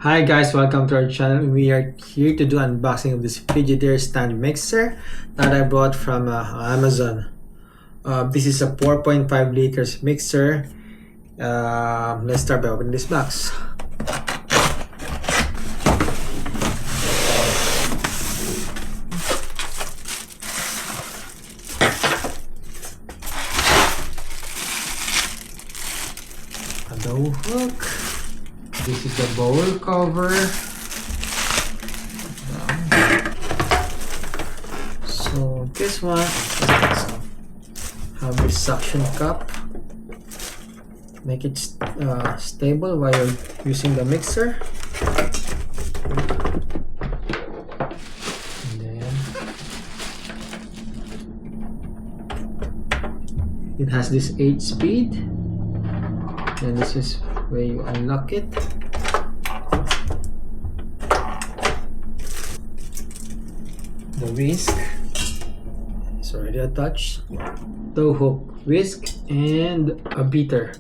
Hi guys, welcome to our channel. We are here to do unboxing of this Frigidaire stand mixer that I bought from Amazon. This is a 4.5 liters mixer. Let's start by opening this box. A dough hook. This is the bowl cover. So this one have this suction cup. Make it stable while you're using the mixer. And then it has this 8-speed. And this is where you unlock it. The whisk is already attached. Dough hook, whisk, and a beater.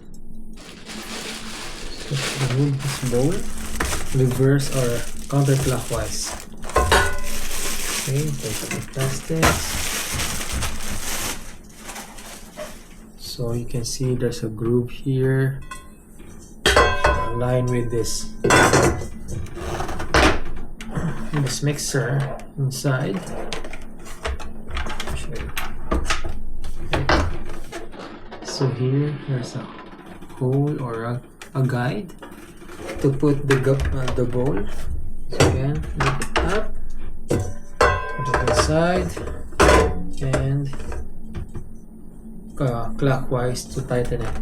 So remove this bowl, reverse or counterclockwise. Okay, take the plastics. So you can see there's a groove here. Align with this mixer inside. Okay. So here there's a hole or a guide to put the bowl. So again, lift it up, put it inside, and clockwise to tighten it.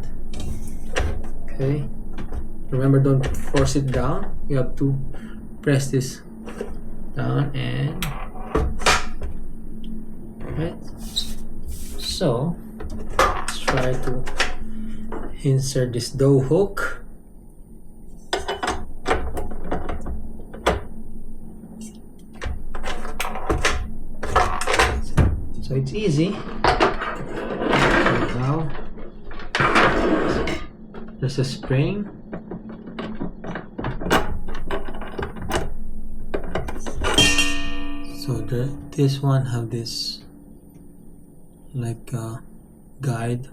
Okay. Remember, don't force it down. You have to press this down and right. So let's try to insert this dough hook. So it's easy. So now there's a spring. So this one have this like guide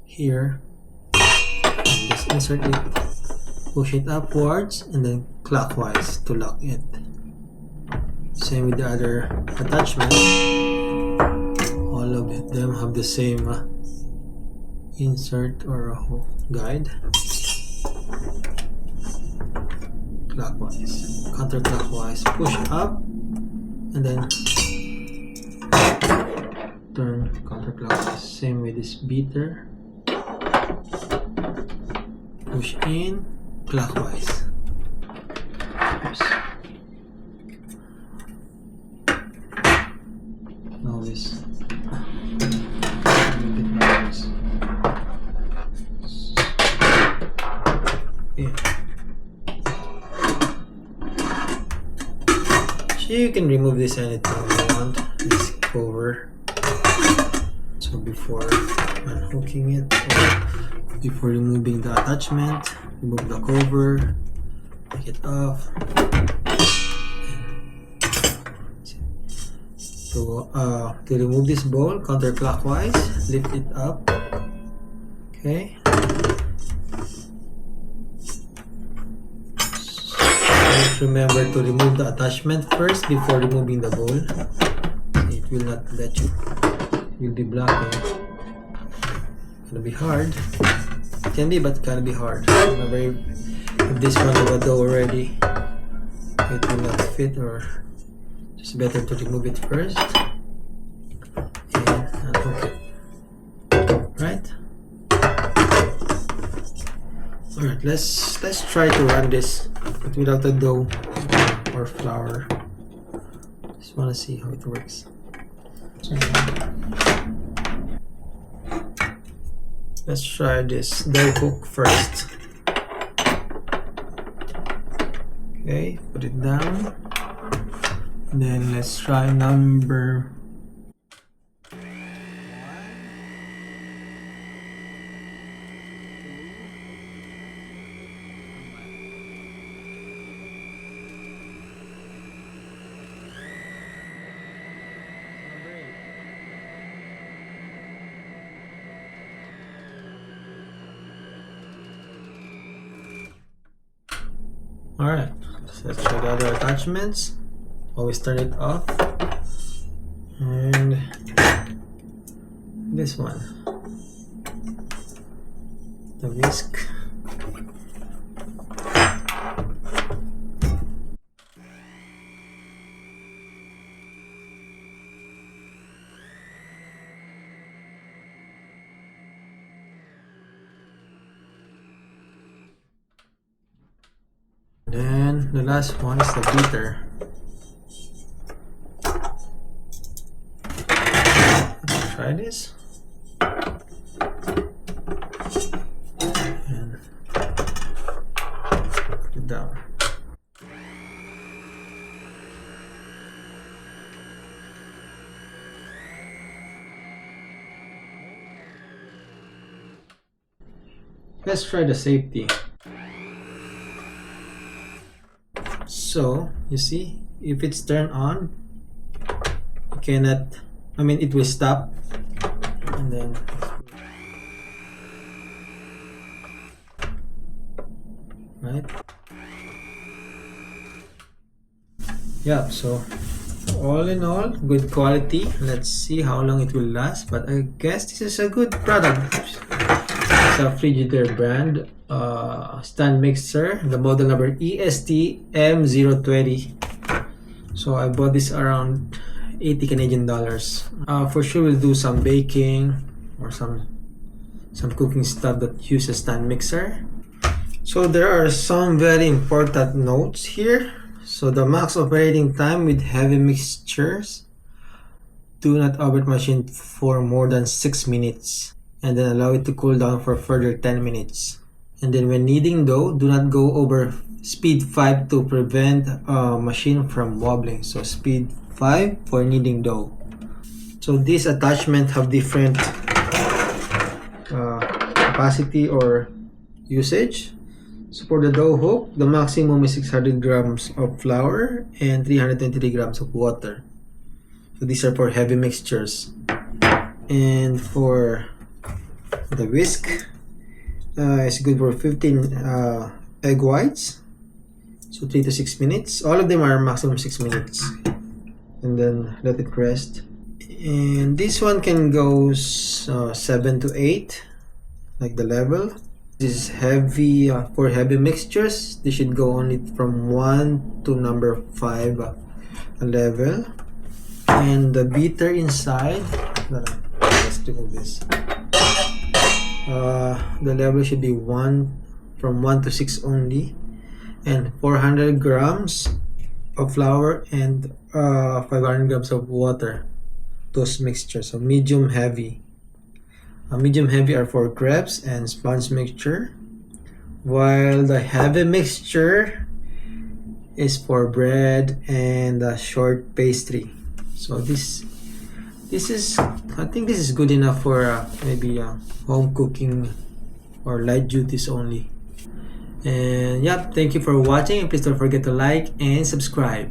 here. And just insert it, push it upwards, and then clockwise to lock it. Same with the other attachment. All of them have the same insert or guide. Clockwise, counterclockwise, push up. And then turn counterclockwise. Same with this beater. Push in clockwise. Oops. Now this. Yeah. You can remove this anytime you want, this cover. So before unhooking it, or before removing the attachment, remove the cover, take it off. So to remove this bowl, counterclockwise, lift it up. Okay. Remember to remove the attachment first before removing the bowl. It will not let you. You'll be blocking. It's gonna be hard. It can be, but it's gonna be hard. Remember, if this one have a dough already, it will not fit, or just better to remove it first and unhook it. Right? Alright, let's try to run this but without the dough or flour. Just want to see how it works. Let's try this dough hook first. Okay, put it down. And then let's try number Alright, so let's try the other attachments. Always turn it off. And this one, the whisk. Then the last one is the beater. Let's try this. And put it down. Let's try the safety. So you see, if it's turned on, you cannot, it will stop, and then right. Yeah, so all in all, good quality. Let's see how long it will last, but I guess this is a good product. It's a Frigidaire brand stand mixer, the model number EST M020. So I bought this around 80 Canadian dollars. For sure we'll do some baking or some cooking stuff that uses stand mixer. So there are some very important notes here. So the max operating time with heavy mixtures: do not operate machine for more than 6 minutes, and then allow it to cool down for further 10 minutes. And then when kneading dough, do not go over speed 5 to prevent machine from wobbling. So speed 5 for kneading dough. So these attachments have different capacity or usage. So for the dough hook, the maximum is 600 grams of flour and 323 grams of water. So these are for heavy mixtures. And for the whisk, it's good for 15 egg whites, so 3 to 6 minutes. All of them are maximum 6 minutes, and then let it rest. And this one can go 7 to 8, like the level. This is heavy. For heavy mixtures, they should go only from 1 to number 5 level. And the beater inside, let's remove this. The level should be from 1 to 6 only, and 400 grams of flour and 500 grams of water. Those mixtures, so medium heavy. Medium heavy are for crepes and sponge mixture, while the heavy mixture is for bread and short pastry. So this is, I think this is good enough for maybe home cooking or light duties only. And yeah, thank you for watching, and please don't forget to like and subscribe.